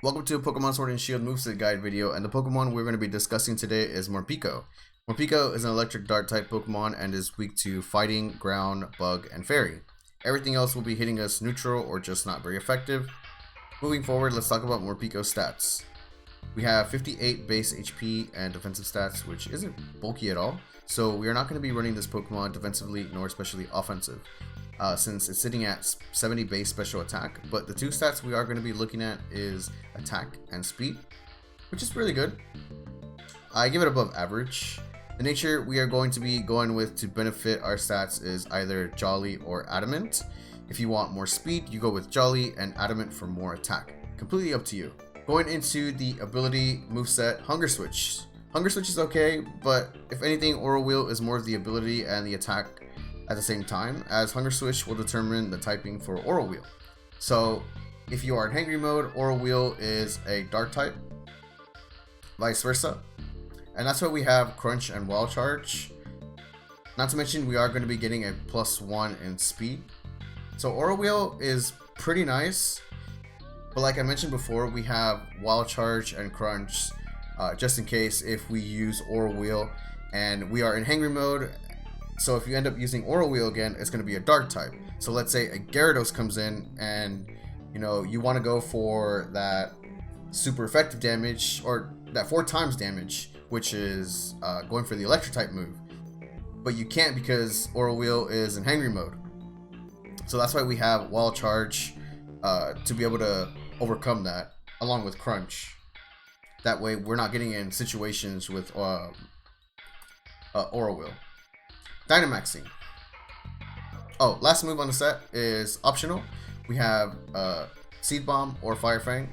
Welcome to a Pokemon Sword and Shield moveset guide video, and the Pokemon we're going to be discussing today is Morpeko. Morpeko is an electric dart type Pokemon and is weak to fighting, ground, bug, and fairy. Everything else will be hitting us neutral or just not very effective. Moving forward, let's talk about Morpeko's stats. We have 58 base HP and defensive stats, which isn't bulky at all, so we are not going to be running this Pokemon defensively nor especially offensive. Since it's sitting at 70 base special attack, but the two stats we are going to be looking at is attack and speed, which is really good. I give it above average. The nature we are going to be going with to benefit our stats is either Jolly or Adamant. If you want more speed, you go with Jolly, and Adamant for more attack. Completely up to you. Going into the ability moveset, Hunger Switch. Hunger Switch is okay, but if anything, Oral Wheel is more of the ability and the attack at the same time, as Hunger Switch will determine the typing for Oral Wheel. So if you are in Hangry mode, Oral Wheel is a Dark type, vice versa. And that's why we have Crunch and Wild Charge. Not to mention we are going to be getting a +1 in speed. So Oral Wheel is pretty nice, but like I mentioned before, we have Wild Charge and Crunch just in case if we use Oral Wheel and we are in Hangry mode. So if you end up using Oral Wheel again, it's going to be a Dark type. So let's say a Gyarados comes in and you want to go for that super effective damage, or that 4 times damage, which is going for the Electric type move. But you can't because Oral Wheel is in Hangry mode. So that's why we have Wild Charge to be able to overcome that, along with Crunch. That way we're not getting in situations with Oral Wheel. Dynamaxing. Oh, last move on the set is optional. We have Seed Bomb or Fire Fang.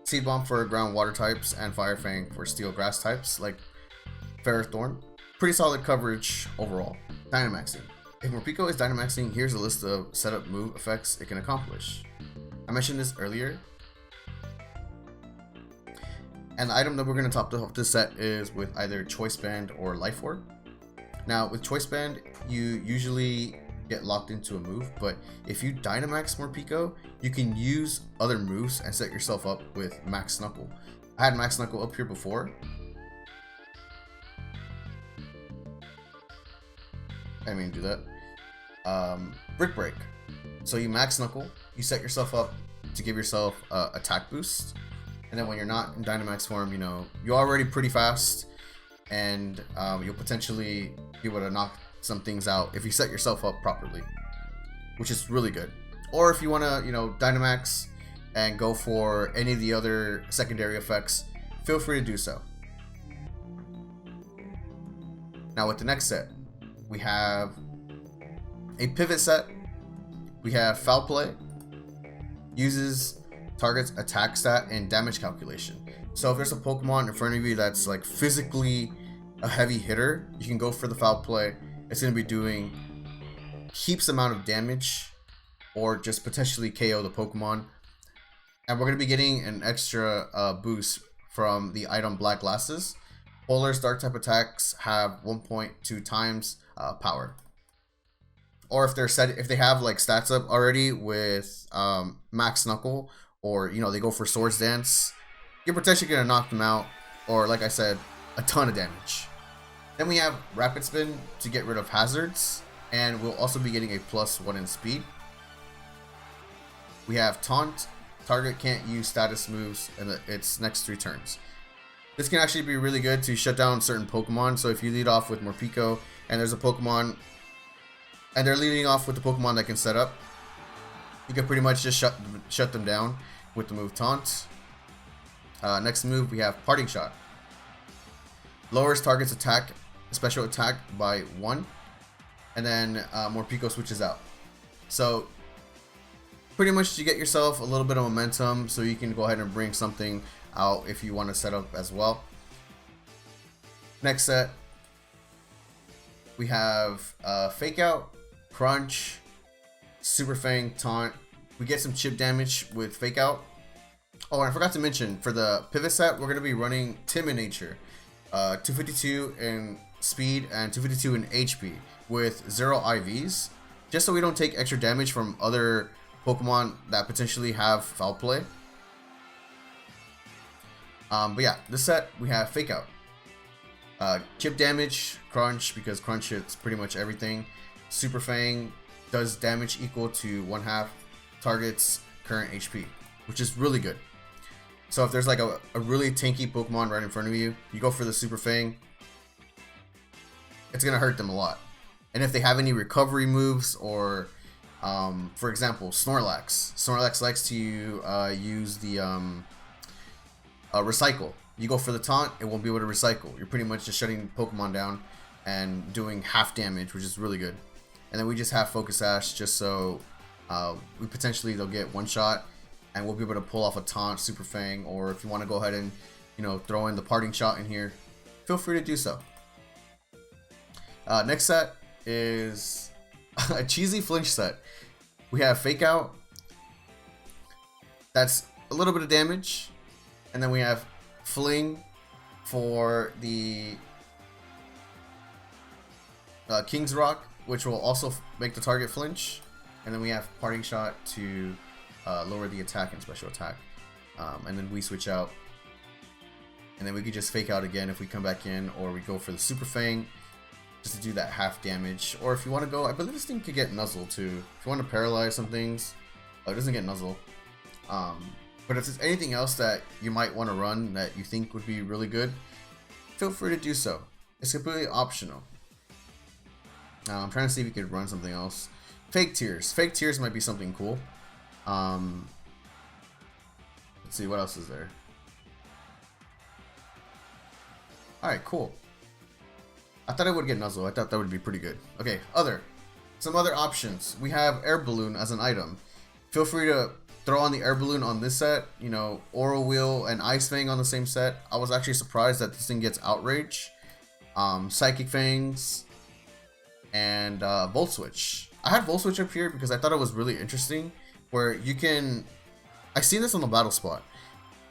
Seed Bomb for ground water types and Fire Fang for steel grass types like Ferrothorn. Pretty solid coverage overall. Dynamaxing. If Morpeko is Dynamaxing, here's a list of setup move effects it can accomplish. I mentioned this earlier. And the item that we're going to top off this set is with either Choice Band or Life Orb. Now with Choice Band, you usually get locked into a move, but if you Dynamax Morpeko, you can use other moves and set yourself up with Max Knuckle. I had Max Knuckle up here before. I mean, do that. Brick Break. So you Max Knuckle, you set yourself up to give yourself attack boost, and then when you're not in Dynamax form, you're already pretty fast, and you'll potentially be able to knock some things out if you set yourself up properly, which is really good. Or if you want to Dynamax and go for any of the other secondary effects, feel free to do so. Now with the next set, we have a pivot set. We have Foul Play. Uses target's attack stat and damage calculation. So if there's a Pokemon in front of you that's like physically a heavy hitter, you can go for the Foul Play. It's going to be doing heaps amount of damage or just potentially KO the Pokemon. And we're going to be getting an extra boost from the item Black Glasses. Polar's Dark type attacks have 1.2 times power. Or if they have like stats up already with Max Knuckle, or they go for Swords Dance, you're potentially going to knock them out, or like I said, a ton of damage. Then we have Rapid Spin to get rid of hazards, and we'll also be getting a +1 in speed. We have Taunt. Target can't use status moves in its next 3 turns. This can actually be really good to shut down certain Pokemon. So if you lead off with Morpeko and there's a Pokemon and they're leading off with the Pokemon that can set up, you can pretty much just shut them down with the move Taunt. Next move we have Parting Shot. Lowers target's special attack by 1, and then Morpeko switches out. So pretty much you get yourself a little bit of momentum, so you can go ahead and bring something out if you want to set up as well. Next set, we have Fake Out, Crunch, Super Fang, Taunt. We get some chip damage with Fake Out. Oh, and I forgot to mention, for the pivot set, we're going to be running Timid Nature. 252 in speed and 252 in HP with 0 IVs, just so we don't take extra damage from other Pokemon that potentially have Foul Play. But yeah, this set we have Fake Out. Chip damage, crunch, because crunch hits pretty much everything. Super Fang does damage equal to 1/2 target's current HP, which is really good. So if there's like a really tanky Pokemon right in front of you, you go for the Super Fang, it's gonna hurt them a lot. And if they have any recovery moves, or for example, Snorlax likes to use the recycle. You go for the taunt, it won't be able to recycle. You're pretty much just shutting Pokemon down and doing half damage, which is really good. And then we just have Focus Sash just so we potentially they'll get one shot and we'll be able to pull off a taunt, Super Fang, or if you want to go ahead and throw in the parting shot in here, feel free to do so. Next set is a cheesy flinch set. We have Fake Out. That's a little bit of damage, and then we have Fling for the King's Rock, which will also make the target flinch, and then we have Parting Shot to lower the attack and special attack, and then we switch out, and then we could just Fake Out again if we come back in, or we go for the Super Fang just to do that half damage. Or if you want to go, I believe this thing could get Nuzzle too. If you want to paralyze some things, it doesn't get Nuzzle. But if there's anything else that you might want to run that you think would be really good, feel free to do so. It's completely optional. I'm trying to see if you could run something else. Fake Tears. Fake Tears might be something cool. Let's see, what else is there? Alright, cool. I thought I would get Nuzzle. I thought that would be pretty good. Okay, some other options. We have Air Balloon as an item. Feel free to throw on the Air Balloon on this set. Oral Wheel and Ice Fang on the same set. I was actually surprised that this thing gets Outrage, Psychic Fangs, and Volt Switch. I had Volt Switch up here because I thought it was really interesting, where you can... I seen this on the battle spot.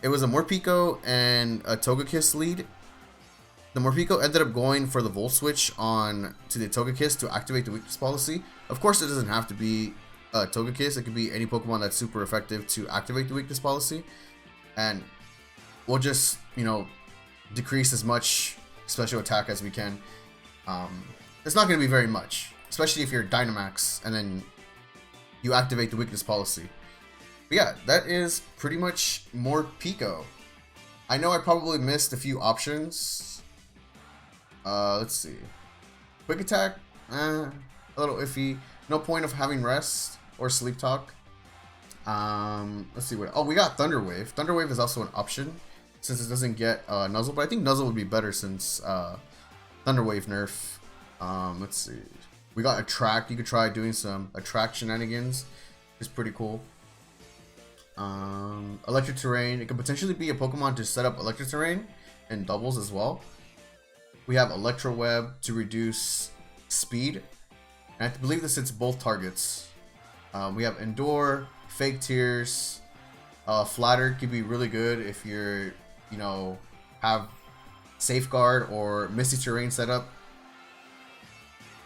It was a Morpeko and a Togekiss lead. The Morpeko ended up going for the Volt Switch on to the Togekiss to activate the weakness policy. Of course, it doesn't have to be Togekiss. It could be any Pokemon that's super effective to activate the weakness policy, and we'll just decrease as much special attack as we can. It's not going to be very much, especially if you're Dynamax and then you activate the weakness policy. But yeah, that is pretty much Morpeko. I know I probably missed a few options. Let's see. Quick Attack, a little iffy. No point of having Rest or Sleep Talk. Let's see what. Oh, we got Thunder Wave. Thunder Wave is also an option since it doesn't get Nuzzle, but I think Nuzzle would be better since Thunder Wave nerf. Let's see. We got Attract. You could try doing some Attract shenanigans. It's pretty cool. Electric Terrain. It could potentially be a Pokemon to set up Electric Terrain in doubles as well. We have Electro Web to reduce speed, and I believe this hits both targets. We have Endure, Fake Tears, Flatter could be really good if you're, have Safeguard or Misty Terrain set up.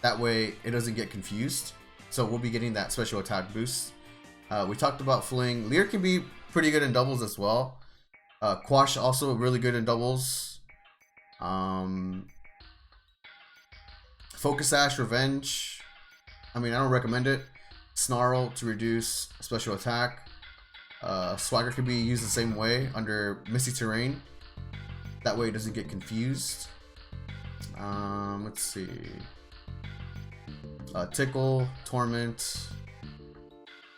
That way it doesn't get confused. So we'll be getting that special attack boost. We talked about Fling. Leer can be pretty good in doubles as well. Quash also really good in doubles. Focus Sash, Revenge. I don't recommend it. Snarl to reduce special attack. Swagger could be used the same way under Misty Terrain. That way it doesn't get confused. Let's see. Tickle, Torment.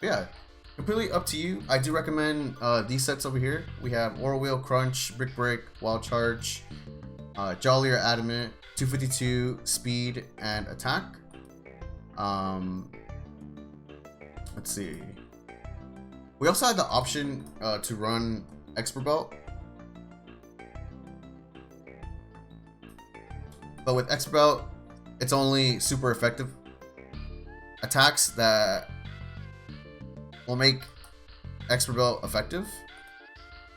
Yeah, completely up to you. I do recommend these sets over here. We have Oral Wheel, Crunch, Brick Break, Wild Charge, Jolly or Adamant, 252 speed and attack. Let's see. We also had the option to run Expert Belt, but with Expert Belt, it's only super effective attacks that will make Expert Belt effective.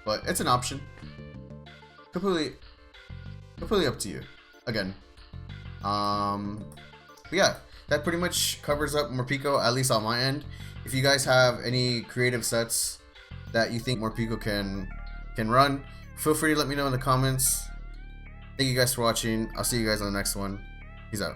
But it's an option. Completely up to you. Again. But yeah, that pretty much covers up Morpeko, at least on my end. If you guys have any creative sets that you think Morpeko can can run. Feel free to let me know in the comments. Thank you guys for watching. I'll see you guys on the next one. Peace out.